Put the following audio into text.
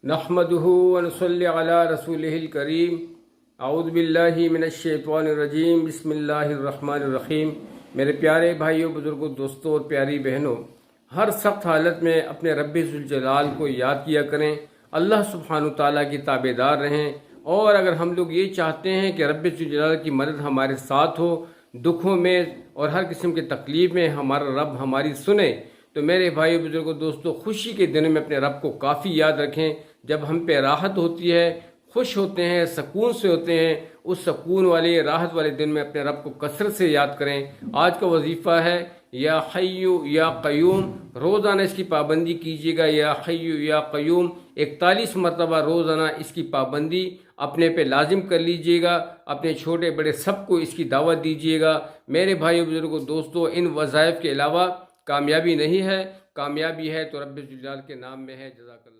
नहमदुहु व नसल्ली अला रसूलिहिल करीम। औज़ु बिल्लाहि मिनश्शैतानिर रजीम। बिस्मिल्लाहिर रहमानिर रहीम। मेरे प्यारे भाइयों, बुजुर्गों, दोस्तों और प्यारी बहनों, हर सख्त हालत में अपने रब्बे ज़ुल जलाल को याद किया करें, अल्लाह सुब्हानहु ताला की ताबेदार रहें। और अगर हम लोग ये चाहते हैं कि रब्बे ज़ुल जलाल की मदद हमारे साथ हो, दुखों में और हर किस्म की तकलीफ़ में हमारा रब हमारी सुने, तो मेरे भाइयों, बुजुर्गों, दोस्तों, खुशी के दिनों में अपने रब को काफ़ी याद रखें। जब हम पे राहत होती है, खुश होते हैं, सुकून से होते हैं, उस सुकून वाले राहत वाले दिन में अपने रब को कसरत से याद करें। आज का वजीफ़ा है या हय्यु या क़य्यूम। रोज़ाना इसकी पाबंदी कीजिएगा। या हय्यु या क़य्यूम 41 मरतबा रोज़ाना इसकी पाबंदी अपने पे लाजिम कर लीजिएगा। अपने छोटे बड़े सबको इसकी दावत दीजिएगा। मेरे भाइयों, बुजुर्गों, दोस्तों, इन वज़ाइफ के अलावा कामयाबी नहीं है। कामयाबी है तो रब्बुल जलाल के नाम में है। जज़ाकल्लाह।